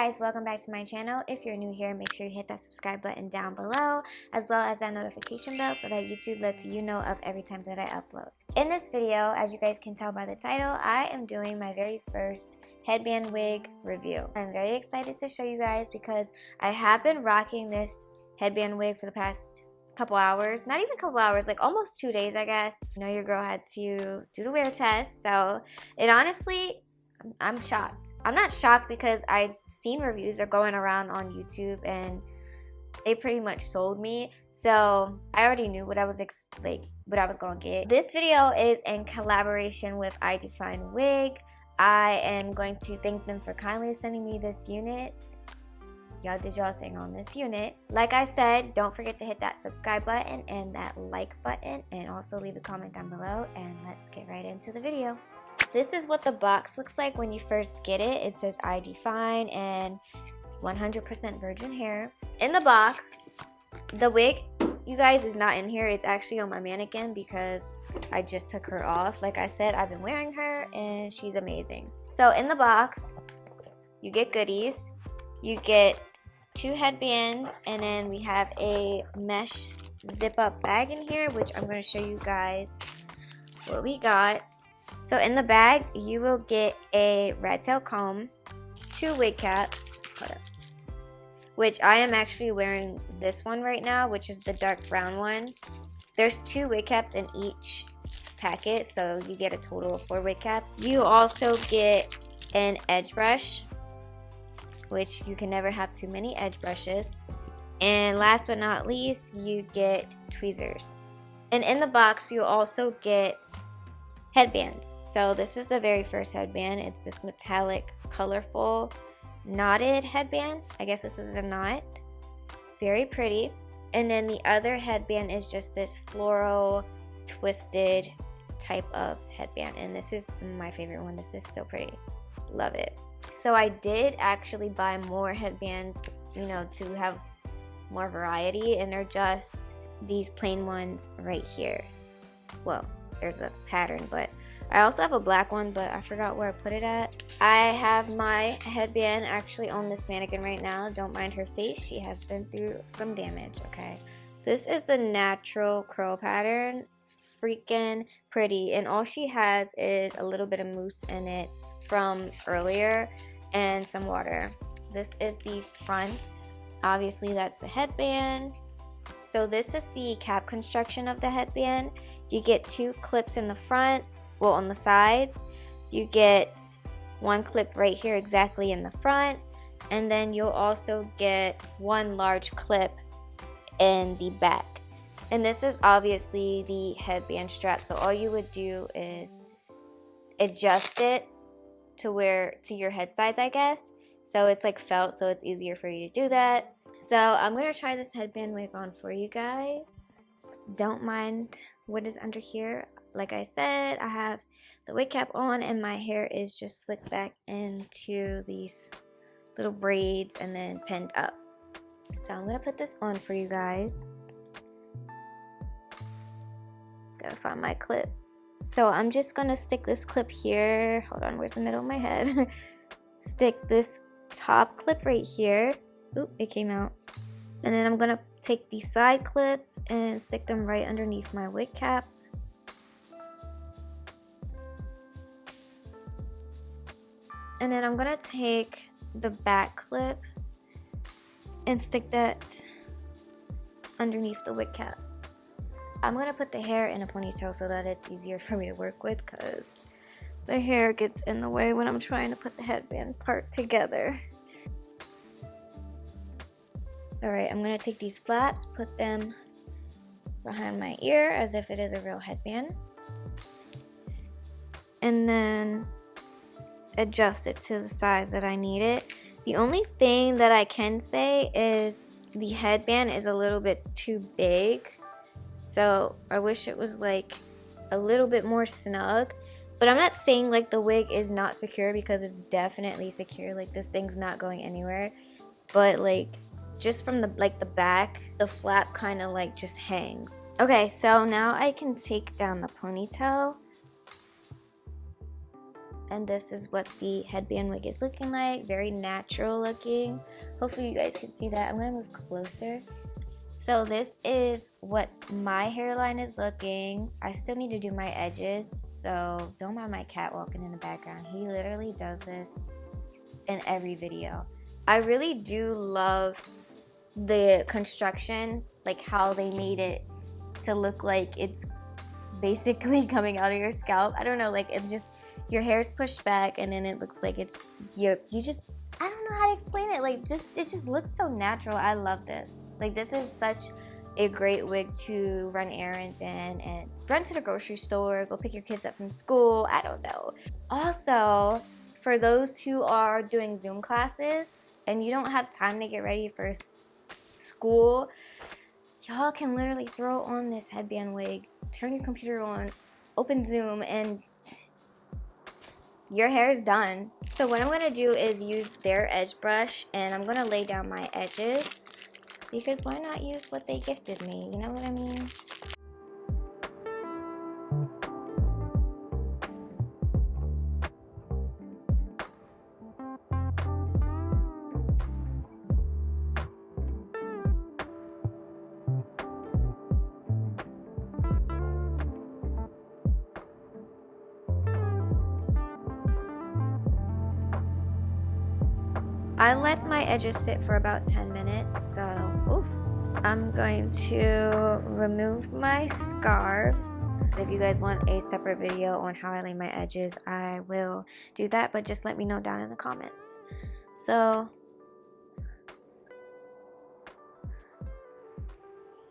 guys, welcome back to my channel. If you're new here, make sure you hit that subscribe button down below, as well as that notification bell so that YouTube lets you know of every time that I upload. In this video, as you guys can tell by the title, I am doing my very first headband wig review. I'm very excited to show you guys because I have been rocking this headband wig for the past couple hours, not even a couple hours, like almost 2 days, I guess. You know, your girl had to do the wear test, so it honestly, I'm shocked. I'm not shocked because I've seen reviews that are going around on YouTube and they pretty much sold me. So I already knew what I was gonna get. This video is in collaboration with Idefine Wig. I am going to thank them for kindly sending me this unit. Y'all did y'all thing on this unit. Like I said, don't forget to hit that subscribe button and that like button, and also leave a comment down below, and let's get right into the video. This is what the box looks like when you first get it. It says Idefine and 100% virgin hair. In the box, the wig, you guys, is not in here. It's actually on my mannequin because I just took her off. Like I said, I've been wearing her and she's amazing. So in the box, you get goodies. You get 2 headbands, and then we have a mesh zip up bag in here, which I'm going to show you guys what we got. So in the bag, you will get a rat tail comb, 2 wig caps, which I am actually wearing this one right now, which is the dark brown one. There's 2 wig caps in each packet, so you get a total of 4 wig caps. You also get an edge brush, which you can never have too many edge brushes. And last but not least, you get tweezers. And in the box, you also get headbands. So this is the very first headband. It's this metallic, colorful, knotted headband. I guess this is a knot. Very pretty. And then the other headband is just this floral, twisted type of headband. And this is my favorite one. This is so pretty. Love it. So I did actually buy more headbands, you know, to have more variety, and they're just these plain ones right here. Well, there's a pattern, but I also have a black one, but I forgot where I put it at. I have my headband actually on this mannequin right now. Don't mind her face. She has been through some damage, okay? This is the natural curl pattern. Freaking pretty. And all she has is a little bit of mousse in it from earlier and some water. This is the front. Obviously, that's the headband. So this is the cap construction of the headband. You get 2 clips in the front, well, on the sides. You get 1 clip right here exactly in the front, and then you'll also get 1 large clip in the back. And this is obviously the headband strap. So all you would do is adjust it to your head size, I guess. So it's like felt, so it's easier for you to do that. So I'm gonna try this headband wig on for you guys. Don't mind what is under here. Like I said, I have the wig cap on and my hair is just slicked back into these little braids and then pinned up. So I'm gonna put this on for you guys. Gotta find my clip. So I'm just gonna stick this clip here. Hold on, where's the middle of my head? Stick this top clip right here. Oop, it came out. And then I'm gonna take these side clips and stick them right underneath my wig cap. And then I'm gonna take the back clip and stick that underneath the wig cap. I'm gonna put the hair in a ponytail so that it's easier for me to work with, because the hair gets in the way when I'm trying to put the headband part together. Alright, I'm gonna take these flaps, put them behind my ear as if it is a real headband, and then adjust it to the size that I need it. The only thing that I can say is the headband is a little bit too big. So I wish it was like a little bit more snug. But I'm not saying like the wig is not secure, because it's definitely secure. Like, this thing's not going anywhere. But like, just from the back, the flap kind of like just hangs. Okay, so now I can take down the ponytail. and this is what the headband wig is looking like. Very natural looking. Hopefully you guys can see that. I'm gonna move closer. So this is what my hairline is looking. I still need to do my edges, so don't mind my cat walking in the background. He literally does this in every video. I really do love the construction, like how they made it to look like it's basically coming out of your scalp. I don't know, like it's just, your hair's pushed back and then it looks like it's, you just, I don't know how to explain it. Like it just looks so natural. I love this. Like this is such a great wig to run errands in and run to the grocery store, go pick your kids up from school. I don't know. Also, for those who are doing Zoom classes and you don't have time to get ready for school, y'all can literally throw on this headband wig, turn your computer on, open Zoom, and your hair is done. So what I'm gonna do is use their edge brush and I'm gonna lay down my edges, because why not use what they gifted me? You know what I mean? I let my edges sit for about 10 minutes, so I'm going to remove my scarves. If you guys want a separate video on how I lay my edges, I will do that, but just let me know down in the comments. So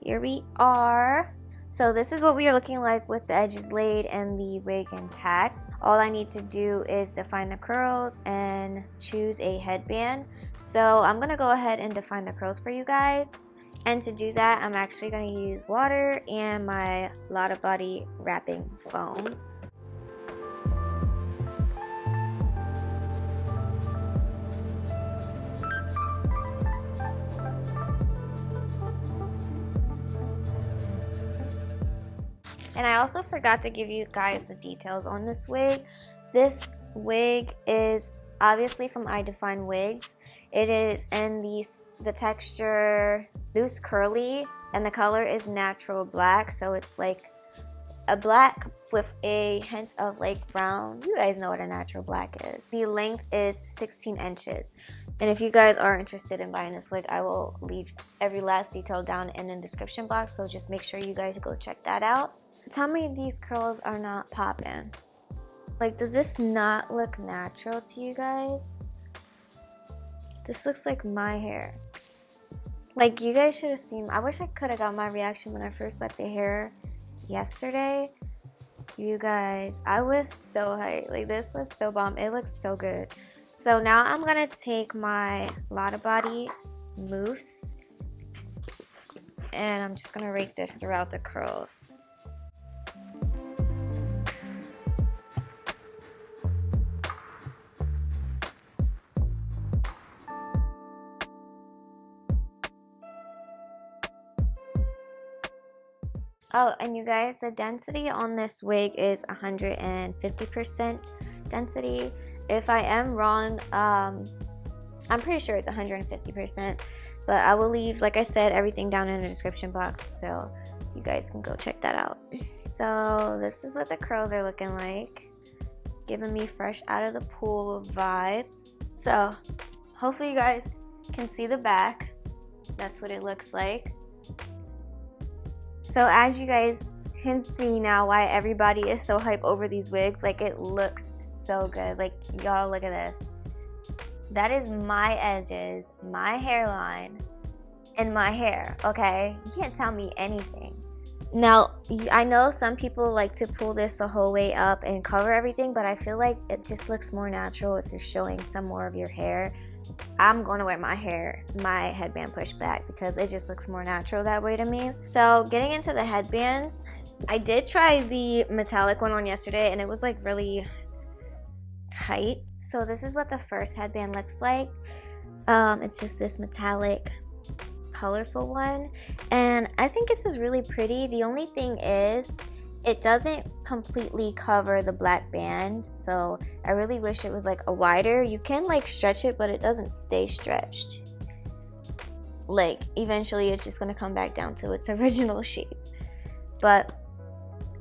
here we are. So this is what we are looking like with the edges laid and the wig intact. All I need to do is define the curls and choose a headband. So I'm gonna go ahead and define the curls for you guys. And to do that, I'm actually gonna use water and my Lotta Body wrapping foam. And I also forgot to give you guys the details on this wig. This wig is obviously from Idefine Wigs. It is in the texture loose curly, and the color is natural black. So it's like a black with a hint of like brown. You guys know what a natural black is. The length is 16 inches. And if you guys are interested in buying this wig, I will leave every last detail down in the description box. So just make sure you guys go check that out. Tell me these curls are not popping. Like, does this not look natural to you guys? This looks like my hair. Like, you guys should have seen. I wish I could have got my reaction when I first wet the hair yesterday. You guys, I was so hyped. Like, this was so bomb. It looks so good. So now I'm gonna take my Lotta Body mousse and I'm just gonna rake this throughout the curls. Oh, and you guys, the density on this wig is 150% density. If I am wrong, I'm pretty sure it's 150%, but I will leave, like I said, everything down in the description box so you guys can go check that out. So this is what the curls are looking like, giving me fresh out of the pool vibes. So hopefully you guys can see the back. That's what it looks like. So as you guys can see now why everybody is so hyped over these wigs, like it looks so good. Like y'all look at this. That is my edges, my hairline, and my hair, okay? You can't tell me anything. Now, I know some people like to pull this the whole way up and cover everything, but I feel like it just looks more natural if you're showing some more of your hair. I'm gonna wear my headband pushed back because it just looks more natural that way to me. So getting into the headbands, I did try the metallic one on yesterday and it was like really tight. So this is what the first headband looks like. It's just this metallic colorful one and I think this is really pretty. The only thing is it doesn't completely cover the black band, so I really wish it was like a wider. You can like stretch it, but it doesn't stay stretched. Like eventually it's just gonna come back down to its original shape. But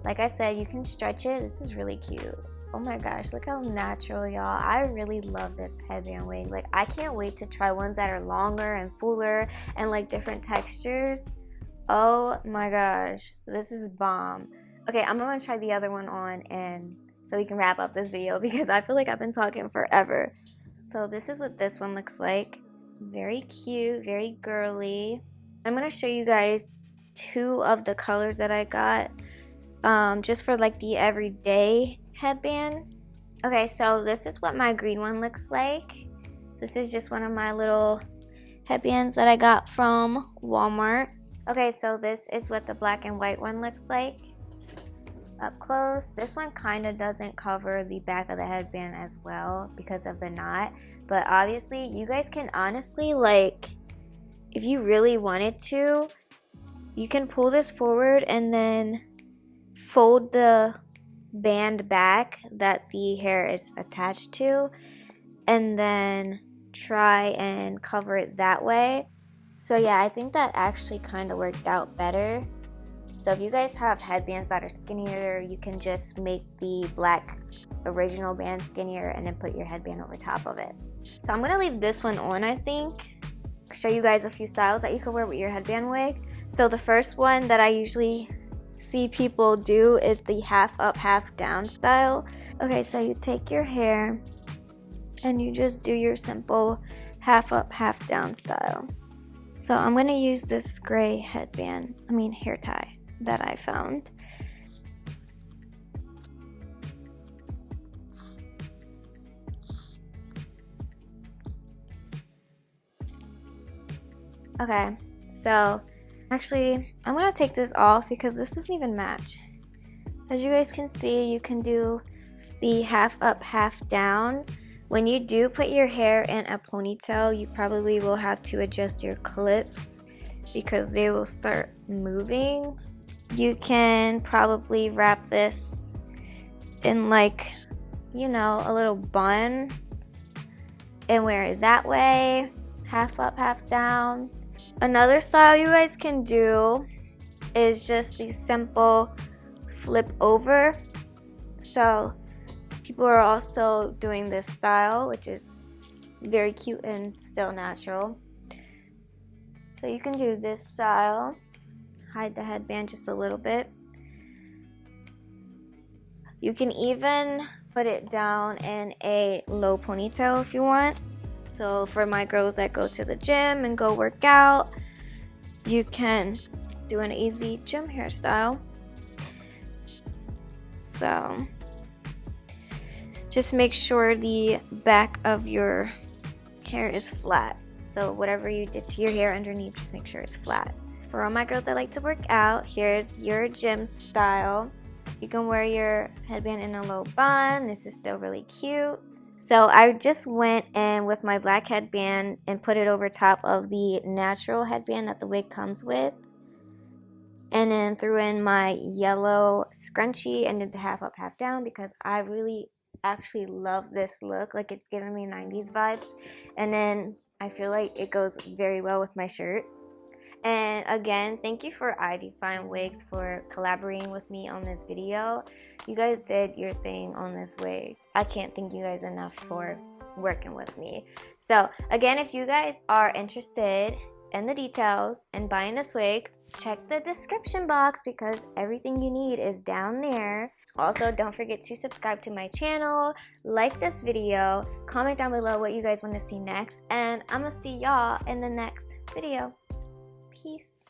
like I said, you can stretch it. This is really cute. Oh my gosh, look how natural, y'all. I really love this headband wig. Like, I can't wait to try ones that are longer and fuller and like different textures. Oh my gosh, this is bomb. Okay, I'm gonna try the other one on and so we can wrap up this video because I feel like I've been talking forever. So this is what this one looks like. Very cute, very girly. I'm gonna show you guys two of the colors that I got just for like the everyday headband. Okay, so this is what my green one looks like. This is just one of my little headbands that I got from Walmart. Okay, so this is what the black and white one looks like up close. This one kind of doesn't cover the back of the headband as well because of the knot, but obviously you guys can honestly, like, if you really wanted to, you can pull this forward and then fold the band back that the hair is attached to and then try and cover it that way. So yeah, I think that actually kind of worked out better. So if you guys have headbands that are skinnier, you can just make the black original band skinnier and then put your headband over top of it. So I'm gonna leave this one on, I think. Show you guys a few styles that you can wear with your headband wig. So the first one that I usually see people do is the half up, half down style. Okay, so you take your hair and you just do your simple half up, half down style. So I'm gonna use this gray hair tie that I found. Okay, so actually I'm gonna take this off because this doesn't even match. As you guys can see, you can do the half up, half down. When you do put your hair in a ponytail, you probably will have to adjust your clips because they will start moving. You can probably wrap this in like, you know, a little bun and wear it that way, half up, half down. Another style you guys can do is just the simple flip over. So people are also doing this style, which is very cute and still natural. So you can do this style, hide the headband just a little bit. You can even put it down in a low ponytail if you want. So for my girls that go to the gym and go work out, you can do an easy gym hairstyle. So just make sure the back of your hair is flat. So whatever you did to your hair underneath, just make sure it's flat. For all my girls that like to work out, here's your gym style. You can wear your headband in a low bun. This is still really cute. So I just went in with my black headband and put it over top of the natural headband that the wig comes with. And then threw in my yellow scrunchie and did the half up, half down because I really actually love this look. Like, it's giving me 90s vibes. And then I feel like it goes very well with my shirt. And again, thank you for Idefine Wigs for collaborating with me on this video. You guys did your thing on this wig. I can't thank you guys enough for working with me. So again, if you guys are interested in the details and buying this wig, check the description box because everything you need is down there. Also, don't forget to subscribe to my channel, like this video, comment down below what you guys want to see next, and I'm gonna see y'all in the next video. Peace.